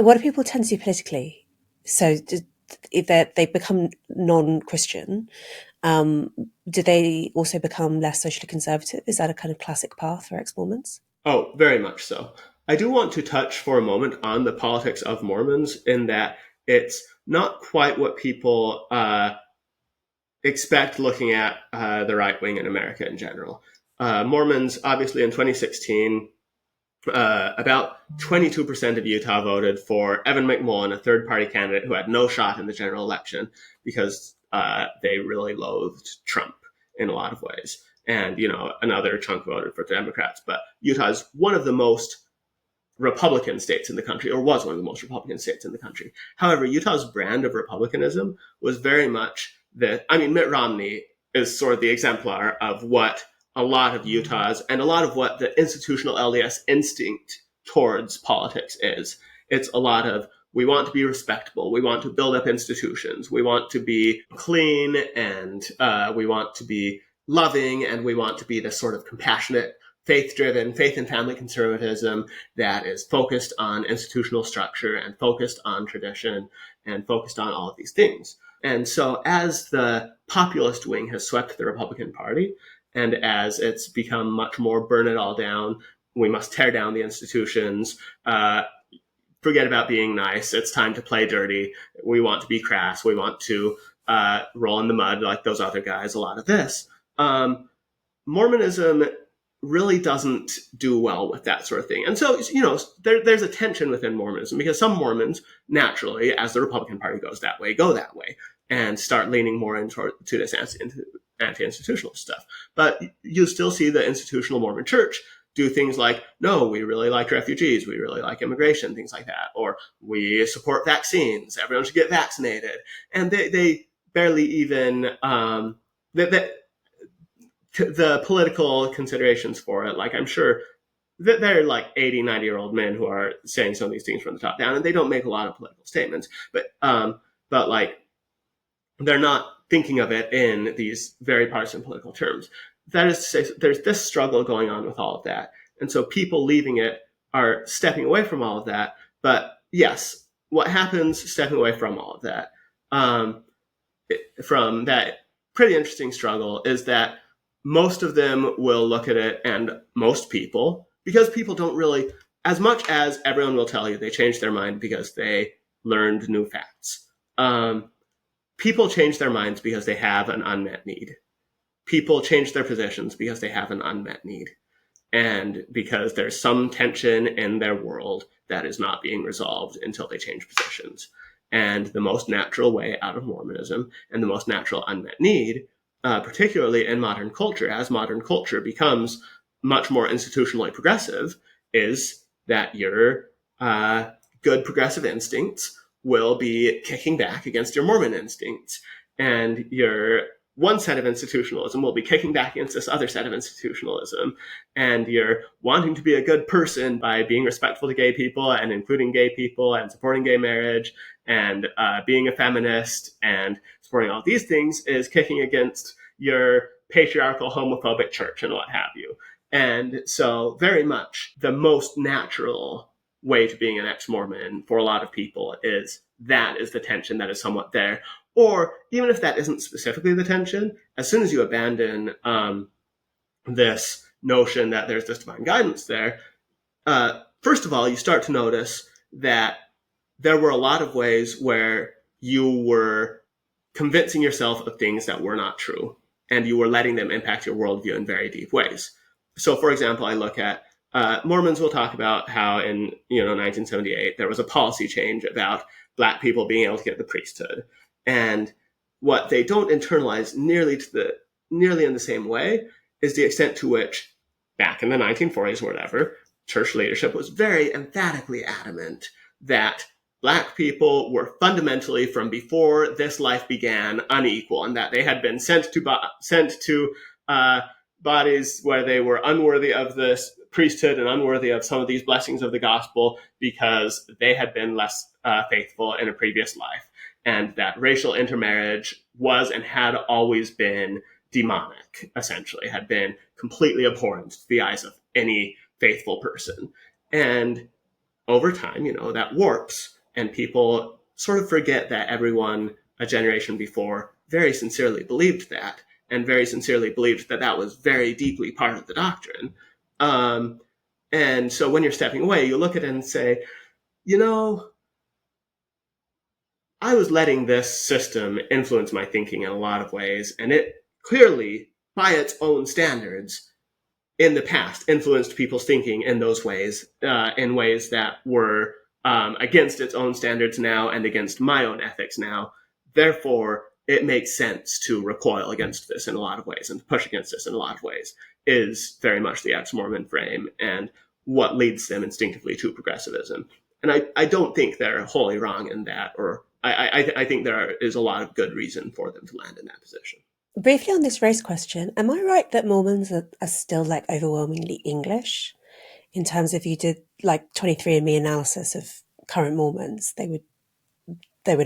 what do people tend to do politically? So if they become non-Christian, do they also become less socially conservative? Is that a kind of classic path for ex-Mormons? Oh, very much so. I do want to touch for a moment on the politics of Mormons in that it's not quite what people expect looking at the right wing in America in general. Mormons, obviously in 2016, about 22% of Utah voted for Evan McMullen, a third-party candidate who had no shot in the general election because they really loathed Trump in a lot of ways. And, another chunk voted for Democrats. But Utah is one of the most Republican states in the country, or was one of the most Republican states in the country. However, Utah's brand of Republicanism was very much that, Mitt Romney is sort of the exemplar of what a lot of Utah's and a lot of what the institutional LDS instinct towards politics is. It's a lot of, we want to be respectable. We want to build up institutions. We want to be clean, and we want to be loving, and we want to be this sort of compassionate, faith-driven, faith and family conservatism that is focused on institutional structure and focused on tradition and focused on all of these things. And so as the populist wing has swept the Republican Party, and as it's become much more burn it all down, we must tear down the institutions, forget about being nice, it's time to play dirty, we want to be crass, we want to roll in the mud like those other guys, a lot of this. Mormonism really doesn't do well with that sort of thing. And so, there's a tension within Mormonism because some Mormons, naturally, as the Republican Party goes that way, and start leaning more into this anti-institutional stuff. But you still see the institutional Mormon church do things like, no, we really like refugees, we really like immigration, things like that. Or we support vaccines, everyone should get vaccinated. And they barely even, the political considerations for it, like I'm sure that they're like 80, 90-year-old men who are saying some of these things from the top down, and they don't make a lot of political statements, but like they're not thinking of it in these very partisan political terms. That is to say, there's this struggle going on with all of that. And so people leaving it are stepping away from all of that. But yes, what happens stepping away from all of that, from that pretty interesting struggle, is that most of them will look at it, and most people, because people don't really, as much as everyone will tell you they changed their mind because they learned new facts. People change their minds because they have an unmet need. People change their positions because they have an unmet need. And because there's some tension in their world that is not being resolved until they change positions. And the most natural way out of Mormonism, and the most natural unmet need, particularly in modern culture, as modern culture becomes much more institutionally progressive, is that your good progressive instincts will be kicking back against your Mormon instincts. And your one set of institutionalism will be kicking back against this other set of institutionalism. And you're wanting to be a good person by being respectful to gay people and including gay people and supporting gay marriage and being a feminist and supporting all these things is kicking against your patriarchal homophobic church and what have you. And so very much the most natural way to being an ex-Mormon for a lot of people is the tension that is somewhat there. Or even if that isn't specifically the tension, as soon as you abandon this notion that there's this divine guidance there, first of all, you start to notice that there were a lot of ways where you were convincing yourself of things that were not true, and you were letting them impact your worldview in very deep ways. So, for example, I look at Mormons will talk about how in 1978 there was a policy change about Black people being able to get the priesthood, and what they don't internalize nearly in the same way is the extent to which, back in the 1940s or whatever, church leadership was very emphatically adamant that Black people were fundamentally, from before this life began, unequal, and that they had been sent to bodies where they were unworthy of this priesthood and unworthy of some of these blessings of the gospel because they had been less faithful in a previous life, and that racial intermarriage was and had always been demonic, essentially, had been completely abhorrent to the eyes of any faithful person. And over time, that warps, and people sort of forget that everyone a generation before very sincerely believed that, and very sincerely believed that that was very deeply part of the doctrine. Um, and so when you're stepping away, you look at it and say, you know, I was letting this system influence my thinking in a lot of ways, and it clearly, by its own standards, in the past influenced people's thinking in those ways, in ways that were against its own standards now and against my own ethics now. Therefore, it makes sense to recoil against this in a lot of ways and to push against this in a lot of ways, is very much the ex-Mormon frame and what leads them instinctively to progressivism. And I don't think they're wholly wrong in that, or I think there is a lot of good reason for them to land in that position. Briefly on this race question, am I right that Mormons are still like overwhelmingly English? In terms of if you did like 23andMe analysis of current Mormons, they would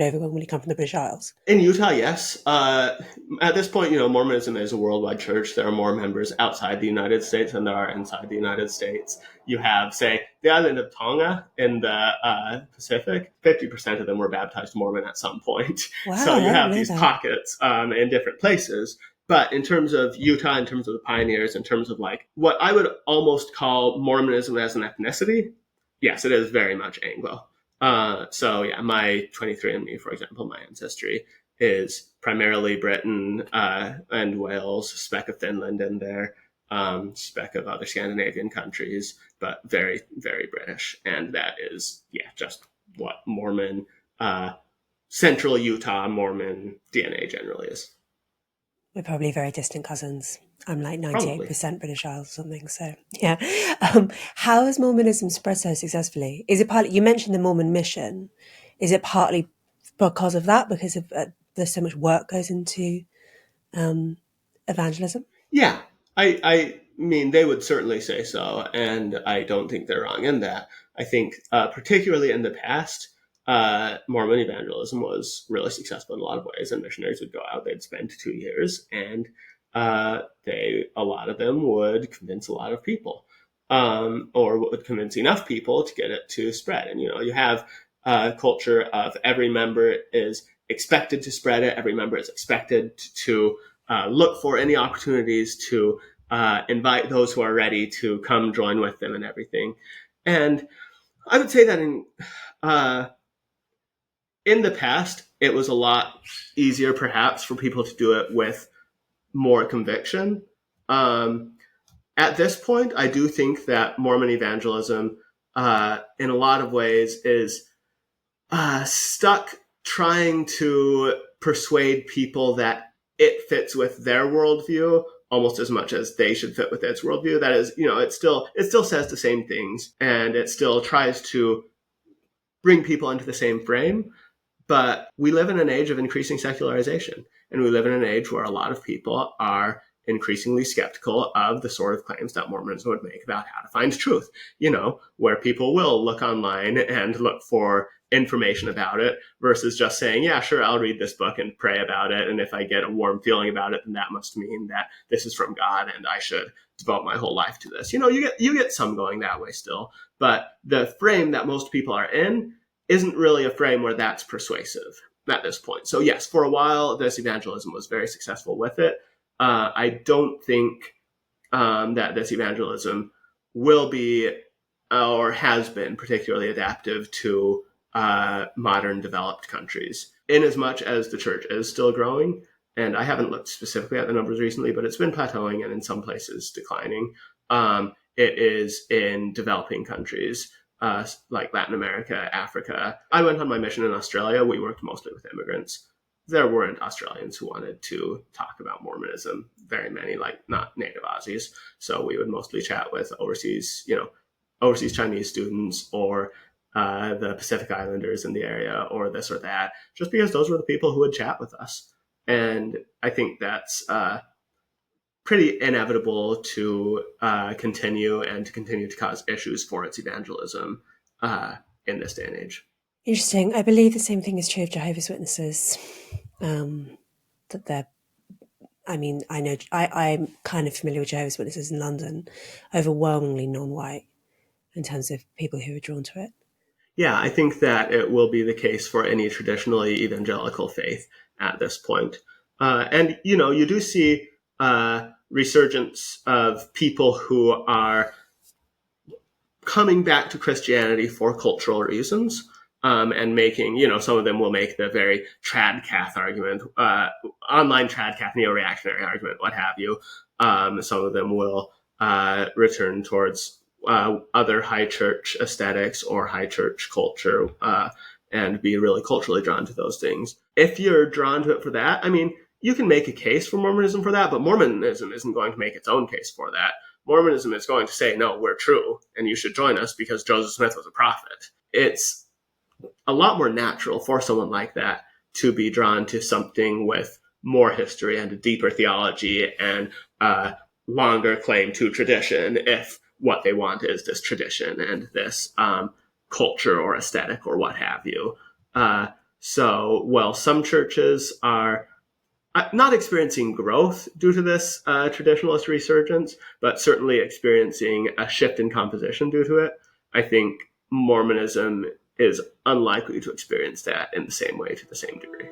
overwhelmingly come from the British Isles. In Utah, yes. At this point, Mormonism is a worldwide church. There are more members outside the United States than there are inside the United States. You have, say, the island of Tonga in the Pacific. 50% of them were baptized Mormon at some point. Wow, So you I have didn't know these that. pockets in different places. But in terms of Utah, in terms of the pioneers, in terms of like what I would almost call Mormonism as an ethnicity, yes, it is very much Anglo. So yeah, my 23andMe, for example, my ancestry is primarily Britain and Wales, speck of Finland in there, speck of other Scandinavian countries, but very, very British. And that is, yeah, just what Mormon, central Utah Mormon DNA generally is. We're probably very distant cousins. I'm like Probably. 98% British Isles or something. So yeah. How has Mormonism spread so successfully? Is it partly, you mentioned the Mormon mission. Is it partly because of that? Because of there's so much work goes into um, evangelism? Yeah, I mean, they would certainly say so, and I don't think they're wrong in that. I think, particularly in the past, Mormon evangelism was really successful in a lot of ways, and missionaries would go out, they'd spend 2 years, and a lot of them would convince a lot of people, or would convince enough people to get it to spread. And, you have a culture of every member is expected to spread it, every member is expected to look for any opportunities to invite those who are ready to come join with them and everything. And I would say that uh, in the past, it was a lot easier, perhaps, for people to do it with more conviction. Um, at this point, I do think that Mormon evangelism, in a lot of ways, is stuck trying to persuade people that it fits with their worldview almost as much as they should fit with its worldview. That is, it still says the same things, and it still tries to bring people into the same frame. But we live in an age of increasing secularization, and we live in an age where a lot of people are increasingly skeptical of the sort of claims that Mormons would make about how to find truth, where people will look online and look for information about it versus just saying, yeah, sure, I'll read this book and pray about it. And if I get a warm feeling about it, then that must mean that this is from God and I should devote my whole life to this. You get some going that way still, but the frame that most people are in isn't really a frame where that's persuasive at this point. So yes, for a while, this evangelism was very successful with it. I don't think that this evangelism will be or has been particularly adaptive to modern developed countries. In as much as the church is still growing, and I haven't looked specifically at the numbers recently, but it's been plateauing and in some places declining. It is in developing countries like Latin America, Africa. I went on my mission in Australia. We worked mostly with immigrants. There weren't Australians who wanted to talk about Mormonism, very many, like not native Aussies. So we would mostly chat with overseas Chinese students or the Pacific Islanders in the area or this or that, just because those were the people who would chat with us. And I think that's pretty inevitable to continue and to continue to cause issues for its evangelism in this day and age. Interesting. I believe the same thing is true of Jehovah's Witnesses. That they're, I mean, I'm kind of familiar with Jehovah's Witnesses in London, overwhelmingly non-white in terms of people who are drawn to it. Yeah, I think that it will be the case for any traditionally evangelical faith at this point. And, you do see resurgence of people who are coming back to Christianity for cultural reasons. And making, some of them will make the very trad cath argument, online trad cath neo-reactionary argument, what have you. Some of them will return towards other high church aesthetics or high church culture, and be really culturally drawn to those things. If you're drawn to it for that, I mean, you can make a case for Mormonism for that, but Mormonism isn't going to make its own case for that. Mormonism is going to say, no, we're true, and you should join us because Joseph Smith was a prophet. It's a lot more natural for someone like that to be drawn to something with more history and a deeper theology and a longer claim to tradition if what they want is this tradition and this culture or aesthetic or what have you. Some churches are not experiencing growth due to this traditionalist resurgence, but certainly experiencing a shift in composition due to it. I think Mormonism is unlikely to experience that in the same way to the same degree.